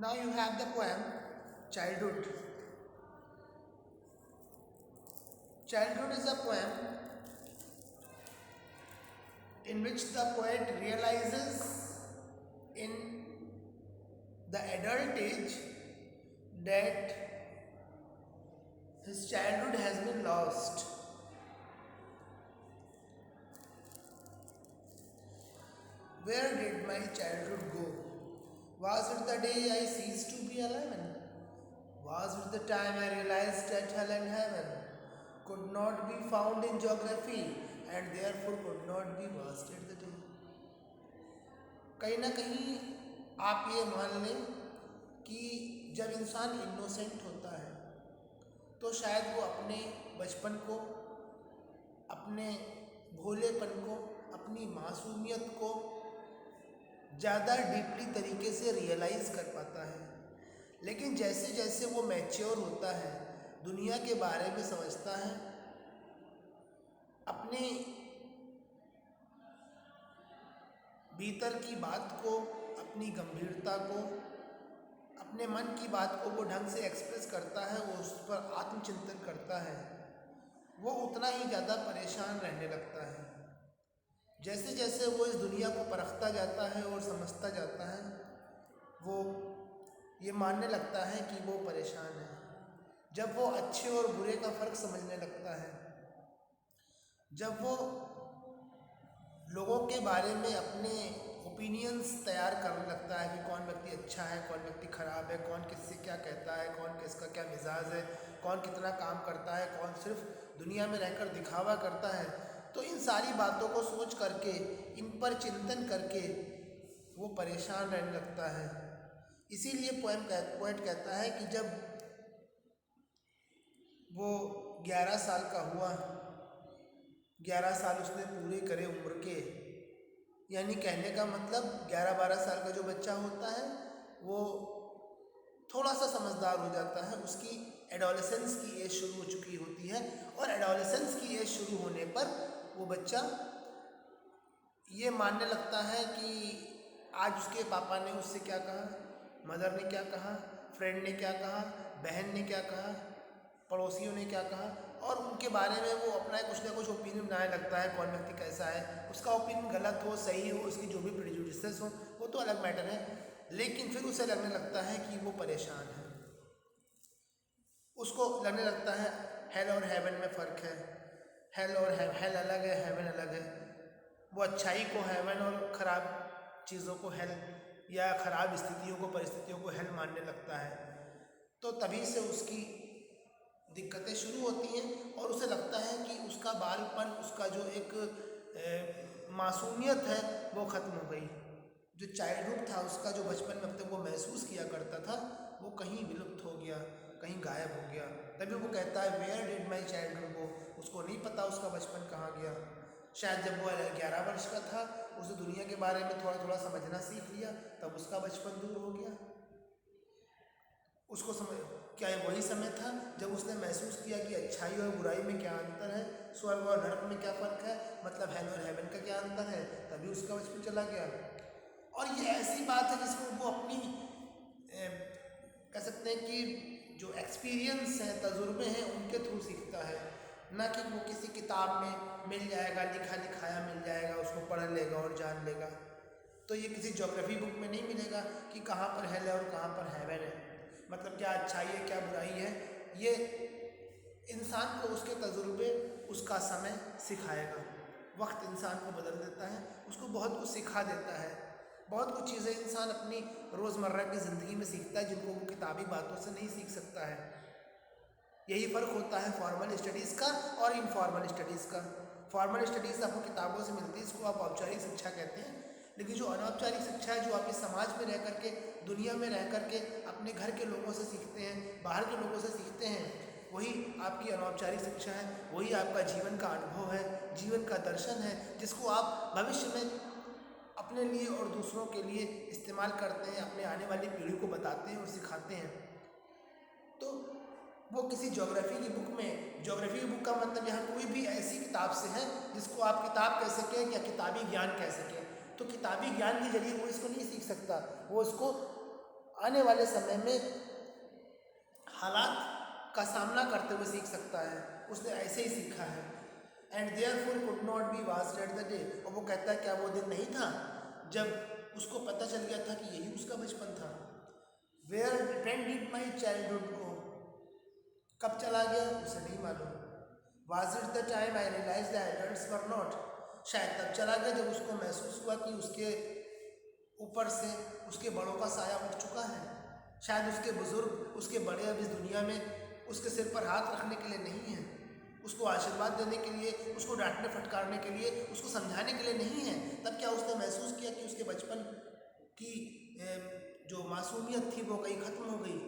Now you have the poem Childhood. Childhood is a poem in which the poet realizes in the adult age that his childhood has been lost. Where did my childhood go? Was it the day I ceased to be 11? Was it the time I realized that hell and heaven could not be found in geography and therefore could not be vast at the day? कहीं ना कहीं आप ये मान लें कि जब इंसान इनोसेंट होता है तो शायद वो अपने बचपन को, अपने भोलेपन को, अपनी मासूमियत को ज़्यादा डीपली तरीके से रियलाइज़ कर पाता है। लेकिन जैसे जैसे वो मैच्योर होता है, दुनिया के बारे में समझता है, अपने भीतर की बात को, अपनी गंभीरता को, अपने मन की बात को वो ढंग से एक्सप्रेस करता है, वो उस पर आत्मचिंतन करता है, वो उतना ही ज़्यादा परेशान रहने लगता है। जैसे जैसे वो इस दुनिया को परखता जाता है और समझता जाता है, वो ये मानने लगता है कि वो परेशान है। जब वो अच्छे और बुरे का फ़र्क समझने लगता है, जब वो लोगों के बारे में अपने ओपिनियंस तैयार करने लगता है कि कौन व्यक्ति अच्छा है, कौन व्यक्ति ख़राब है, कौन किससे क्या कहता है, कौन किसका क्या मिजाज है, कौन कितना काम करता है, कौन सिर्फ दुनिया में रहकर दिखावा करता है, तो इन सारी बातों को सोच करके, इन पर चिंतन करके वो परेशान रहने लगता है। इसीलिए पोएट कहता है कि जब वो 11 साल का हुआ, 11 साल उसने पूरे करे उम्र के, यानी कहने का मतलब 11-12 साल का जो बच्चा होता है वो थोड़ा सा समझदार हो जाता है, उसकी एडोलेसेंस की एज शुरू हो चुकी होती है, और एडोलेसेंस की एज शुरू होने पर वो बच्चा ये मानने लगता है कि आज उसके पापा ने उससे क्या कहा, मदर ने क्या कहा, फ्रेंड ने क्या कहा, बहन ने क्या कहा, पड़ोसियों ने क्या कहा, और उनके बारे में वो अपना कुछ ना कुछ ओपिनियन बनाने लगता है। कौन व्यक्ति कैसा है, उसका ओपिनियन गलत हो सही हो, उसकी जो भी प्रेजुडिसेस हो वो तो अलग मैटर है, लेकिन फिर उसे लगने लगता है कि वो परेशान है। उसको लगने लगता है हेल और हेवन में फ़र्क है, हेल और हेल अलग है, हेवन अलग है। वो अच्छाई को हेवन और ख़राब चीज़ों को हेल, या ख़राब स्थितियों को, परिस्थितियों को हेल मानने लगता है। तो तभी से उसकी दिक्कतें शुरू होती हैं और उसे लगता है कि उसका बालपन, उसका जो एक मासूमियत है वो ख़त्म हो गई। जो चाइल्डहुड था, उसका जो बचपन में अब तक वो महसूस किया करता था, वो कहीं विलुप्त हो गया, कहीं गायब हो गया। तभी वो कहता है where did my childhood go. उसको नहीं पता उसका बचपन कहाँ गया। शायद जब वो 11 वर्ष का था, उसे दुनिया के बारे में थोड़ा थोड़ा समझना सीख लिया, तब उसका बचपन दूर हो गया। उसको समझ क्या वही समय था जब उसने महसूस किया कि अच्छाई और बुराई में क्या अंतर है, स्वर्ग और नरक में क्या फ़र्क है, मतलब हेल और हेवन का क्या अंतर है, तभी उसका बचपन चला गया। और ये ऐसी बात है जिसको वो अपनी कह सकते हैं कि जो एक्सपीरियंस है, तजुर्बे हैं, उनके थ्रू सीखता है, ना कि वो किसी किताब में मिल जाएगा, लिखा लिखाया मिल जाएगा, उसको पढ़ लेगा और जान लेगा। तो ये किसी ज्योग्राफी बुक में नहीं मिलेगा कि कहाँ पर हेल है और कहाँ पर हेवन है, मतलब क्या अच्छाई है क्या बुराई है। ये इंसान को उसके तजुर्बे, उसका समय सिखाएगा। वक्त इंसान को बदल देता है, उसको बहुत कुछ सिखा देता है। बहुत कुछ चीज़ें इंसान अपनी रोज़मर्रा की ज़िंदगी में सीखता है जिनको वो किताबी बातों से नहीं सीख सकता है। यही फ़र्क होता है फॉर्मल स्टडीज़ का और इनफॉर्मल स्टडीज़ का। फॉर्मल स्टडीज़ आपको किताबों से मिलती है, इसको आप औपचारिक शिक्षा कहते हैं। लेकिन जो अनौपचारिक शिक्षा है, जो आप इस समाज में रह करके, दुनिया में रह करके अपने घर के लोगों से सीखते हैं, बाहर के लोगों से सीखते हैं, वही आपकी अनौपचारिक शिक्षा है। वही आपका जीवन का अनुभव है, जीवन का दर्शन है, जिसको आप भविष्य में अपने लिए और दूसरों के लिए इस्तेमाल करते हैं, अपने आने वाली पीढ़ी को बताते हैं और सिखाते हैं। तो वो किसी ज्योग्राफी की बुक में, ज्योग्राफी की बुक का मतलब यहाँ कोई भी ऐसी किताब से है जिसको आप किताब कह सकें या किताबी ज्ञान कह सकें। तो किताबी ज्ञान के जरिए वो इसको नहीं सीख सकता, वो इसको आने वाले समय में हालात का सामना करते हुए सीख सकता है। उसने ऐसे ही सीखा है। And therefore could not be vast at the day, और वो कहता है क्या वो दिन नहीं था जब उसको पता चल गया था कि यही उसका बचपन था। Where when did my childhood go, कब चला गया उसे नहीं मालूम। Was it the time I realise the adults were not, शायद तब चला गया जब उसको महसूस हुआ कि उसके ऊपर से उसके बड़ों का साया उठ चुका है। शायद उसके बुजुर्ग, उसके बड़े अब इस दुनिया में उसके सिर पर हाथ रखने के लिए नहीं हैं, उसको आशीर्वाद देने के लिए, उसको डांटने फटकारने के लिए, उसको समझाने के लिए नहीं है। तब क्या उसने महसूस किया कि उसके बचपन की जो मासूमियत थी वो कहीं खत्म हो गई,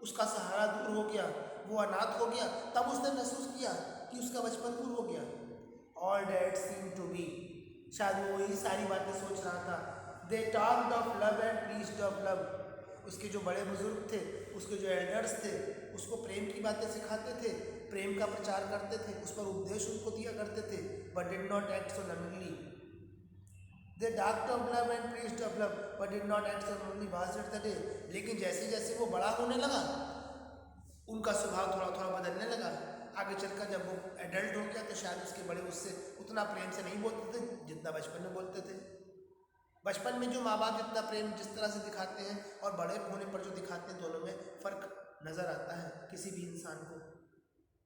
उसका सहारा दूर हो गया, वो अनाथ हो गया। तब उसने महसूस किया कि उसका बचपन दूर हो गया। All that seem to be, शायद वो वही सारी बातें सोच रहा था। They talked of love and preached of love, उसके जो बड़े बुजुर्ग थे, उसके जो एल्डर्स थे, उसको प्रेम की बातें सिखाते थे, प्रेम का प्रचार करते थे, उस पर उपदेश उनको दिया करते थे। But did not act so lovingly, they talked of love and preached of love but did not act so lovingly was it the day। लेकिन जैसे जैसे वो बड़ा होने लगा उनका स्वभाव थोड़ा थोड़ा बदलने लगा। आगे चलकर जब वो एडल्ट हो गया तो शायद उसके बड़े उससे उतना प्रेम से नहीं बोलते थे जितना बचपन में बोलते थे। बचपन में जो माँ बाप जितना प्रेम जिस तरह से दिखाते हैं और बड़े होने पर जो दिखाते हैं, दोनों में फ़र्क नज़र आता है किसी भी इंसान को,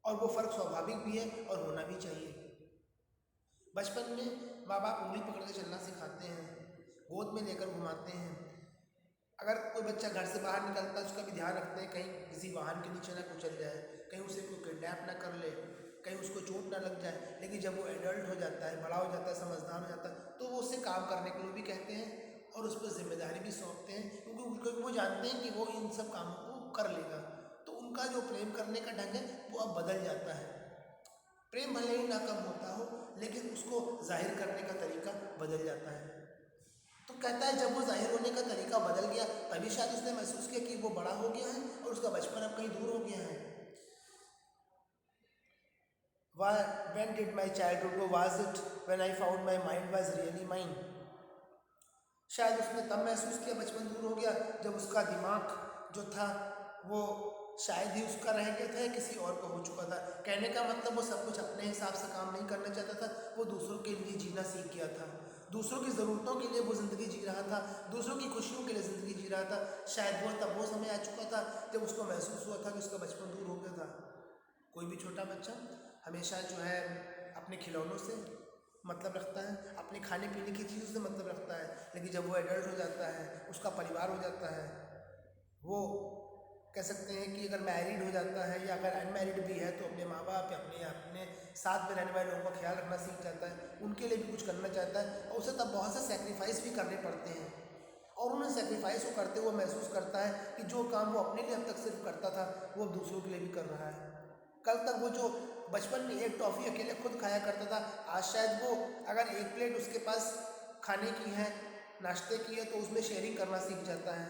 और वो फ़र्क स्वाभाविक भी है और होना भी चाहिए। बचपन में माँ बाप उंगली पकड़ के चलना सिखाते हैं, गोद में लेकर घुमाते हैं। अगर कोई बच्चा घर से बाहर निकलता है उसका भी ध्यान रखते हैं कहीं किसी वाहन के नीचे ना कुचल जाए, कहीं उसे कोई किडनैप ना कर ले, कहीं उसको चोट ना लग जाए। लेकिन जब वो एडल्ट हो जाता है, बड़ा हो जाता है, समझदार हो जाता है, तो वो उससे काम करने के लिए भी कहते हैं और उस पर जिम्मेदारी भी सौंपते हैं, क्योंकि वो जानते हैं कि वो इन सब कामों को कर लेगा। तो उनका जो प्रेम करने का ढंग है वो अब बदल जाता है। प्रेम भले ही ना कम होता हो लेकिन उसको जाहिर करने का तरीका बदल जाता है। तो कहता है जब वो जाहिर होने का तरीका बदल गया तभी शायद उसने महसूस किया कि वो बड़ा हो गया है और उसका बचपन अब कहीं दूर हो गया है। Why, when did my childhood go? Was it when I found my mind was really mine? शायद उसने तब महसूस किया बचपन दूर हो गया जब उसका दिमाग जो था वो शायद ही उसका रह गया था या किसी और का हो चुका था। कहने का मतलब वो सब कुछ अपने हिसाब से काम नहीं करना चाहता था, वो दूसरों के लिए जीना सीख गया था, दूसरों की ज़रूरतों के लिए वो ज़िंदगी जी रहा था, दूसरों की खुशियों के लिए ज़िंदगी जी रहा था। शायद वो तब वो समय आ चुका था जब उसको महसूस हुआ था कि उसका बचपन दूर हो गया था। कोई भी छोटा बच्चा हमेशा जो है अपने खिलौनों से मतलब रखता है, अपने खाने पीने की चीज़ों से मतलब रखता है, लेकिन जब वो एडल्ट हो जाता है, उसका परिवार हो जाता है, वो कह सकते हैं कि अगर मैरिड हो जाता है या अगर अनमैरिड भी है तो अपने माँ बाप या अपने अपने साथ में रहने वाले लोगों का ख्याल रखना सीख जाता है, उनके लिए भी कुछ करना चाहता है और उसे तब बहुत से सेक्रीफाइस भी करने पड़ते हैं। और उन्हें सेक्रीफाइस को करते हुए महसूस करता है कि जो काम वो अपने लिए अब तक सिर्फ करता था वो अब दूसरों के लिए भी कर रहा है। कल तक वो जो बचपन में एक टॉफ़ी अकेले खुद खाया करता था, आज शायद वो अगर एक प्लेट उसके पास खाने की है, नाश्ते की है, तो उसमें शेयरिंग करना सीख जाता है।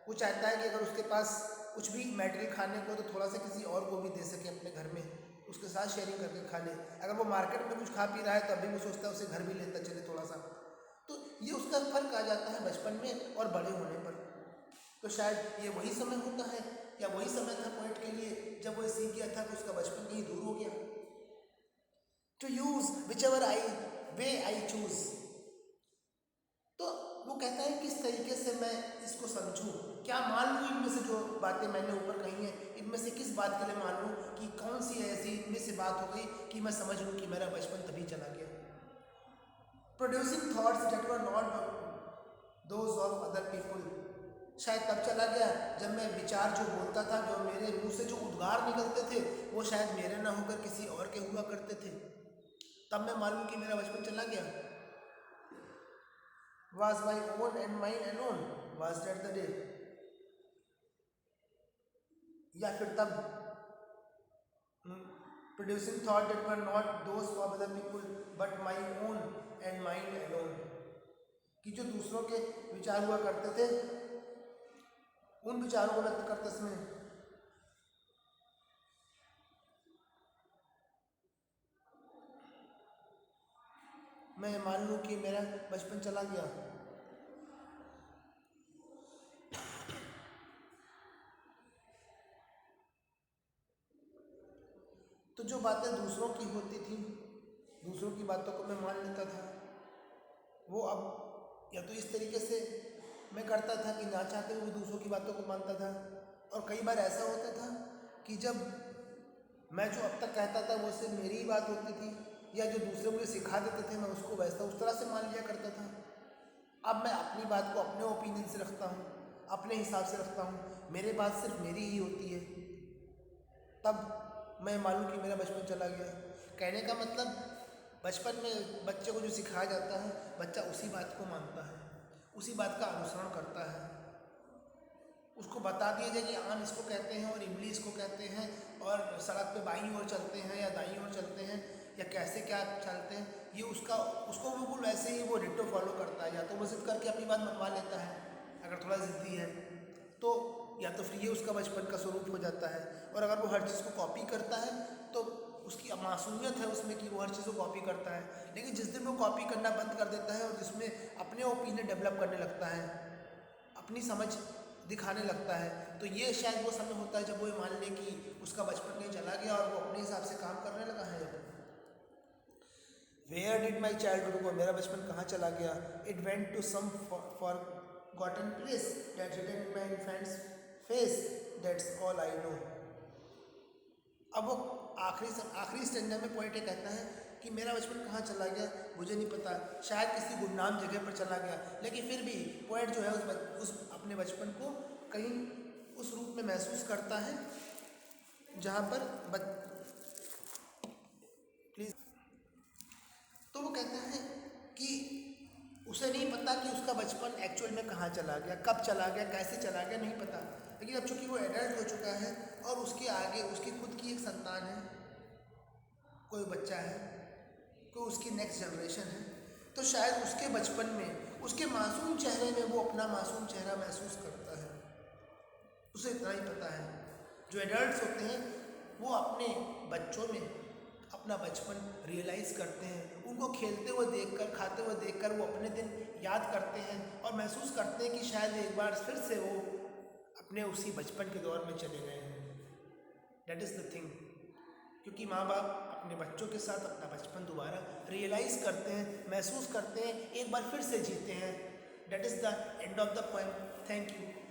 वो चाहता है कि अगर उसके पास कुछ भी मटेरियल खाने को तो थोड़ा सा किसी और को भी दे सके अपने घर में, उसके साथ शेयरिंग करके खा ले। अगर वो मार्केट में कुछ खा पी रहा है तो अभी वो सोचता है उसे घर भी लेता चले थोड़ा सा। तो ये उसका फर्क आ जाता है बचपन में और बड़े होने पर। तो शायद ये वही समय होता है या वही समय था पोएट के लिए जब वो सीख गया था कि उसका बचपन कहीं दूर हो गया। To use whichever I way I choose, तो वो कहता है किस तरीके से मैं इसको समझूं, क्या मान लूँ इनमें से जो बातें मैंने ऊपर कही हैं, इनमें से किस बात के लिए मान लूँ कि कौन सी ऐसी इनमें से बात हो गई कि मैं समझ लूँ कि मेरा बचपन तभी चला गया। Producing thoughts that were not those of other people, शायद तब चला गया जब मैं विचार जो बोलता था, जो मेरे मुंह से जो उद्गार निकलते थे वो शायद मेरे ना होकर किसी और के हुआ करते थे। तब मैं मालूम कि मेरा बचपन चला गया। Was my own and mine alone, was that the day, या फिर तब producing thought that were not those of other people but my own and mine alone, कि जो दूसरों के विचार हुआ करते थे उन विचारों को व्यक्त करते समय मैं मान लूँ कि मेरा बचपन चला गया। तो जो बातें दूसरों की होती थी, दूसरों की बातों को मैं मान लेता था, वो अब या तो इस तरीके से मैं करता था कि ना चाहते हुए दूसरों की बातों को मानता था। और कई बार ऐसा होता था कि जब मैं जो अब तक कहता था वो सिर्फ मेरी ही बात होती थी, या जो दूसरे मुझे सिखा देते थे मैं उसको वैसा उस तरह से मान लिया करता था। अब मैं अपनी बात को अपने ओपिनियन से रखता हूँ, अपने हिसाब से रखता हूँ, मेरे बात सिर्फ मेरी ही होती है। तब मैं मालूम कि मेरा बचपन चला गया। कहने का मतलब बचपन में बच्चे को जो सिखाया जाता है बच्चा उसी बात को मानता है, उसी बात का अनुसरण करता है। उसको बता दिया जाए कि आम इसको कहते हैं और इमली इसको कहते हैं, और सड़क पे बाईं ओर चलते हैं या दाईं ओर चलते हैं, या कैसे क्या चलते हैं, ये उसको बिल्कुल वैसे ही वो डिट्टो फॉलो करता है। या तो वो जिद करके अपनी बात मनवा लेता है अगर थोड़ा ज़िद्दी है तो, या तो फिर ये उसका बचपन का स्वरूप हो जाता है। और अगर वो हर चीज़ को कॉपी करता है तो उसकी मासूमियत है उसमें कि वो हर चीज़ को कॉपी करता है। लेकिन जिस दिन वो कॉपी करना बंद कर देता है और जिसमें अपने ओपिनियन डेवलप करने लगता है, अपनी समझ दिखाने लगता है, तो ये शायद वो समय होता है जब वो ये मान ले कि उसका बचपन कहीं चला गया और वो अपने हिसाब से काम करने लगा है। Where did my childhood go, मेरा बचपन कहाँ चला गया? It went to some forgotten place that's written in my infant's face, that's all I know। अब वो आखिरी स्टैंडर्ड में पोएट कहता है कि मेरा बचपन कहाँ चला गया मुझे नहीं पता, शायद किसी गुमनाम जगह पर चला गया, लेकिन फिर भी पोएट जो है उस अपने बचपन को कहीं उस रूप में महसूस करता है जहाँ पर प्लीज, तो वो कहता है कि उसे नहीं पता कि उसका बचपन एक्चुअल में कहाँ चला गया, कब चला गया, कैसे चला गया, नहीं पता। लेकिन अब चूंकि वो एडल्ट हो चुका है और उसके आगे उसकी खुद की एक संतान है, कोई बच्चा है, कोई उसकी नेक्स्ट जनरेशन है, तो शायद उसके बचपन में उसके मासूम चेहरे में वो अपना मासूम चेहरा महसूस करता है। उसे इतना ही पता है। जो एडल्ट्स होते हैं वो अपने बच्चों में अपना बचपन रियलाइज़ करते हैं, उनको खेलते हुए देखकर, खाते हुए देखकर वो अपने दिन याद करते हैं और महसूस करते हैं कि शायद एक बार फिर से वो अपने उसी बचपन के दौर में चले गए हैं। That is the thing. क्योंकि माँ बाप अपने बच्चों के साथ अपना बचपन दोबारा रियलाइज़ करते हैं, महसूस करते हैं, एक बार फिर से जीते हैं। That is the end of the poem. Thank you.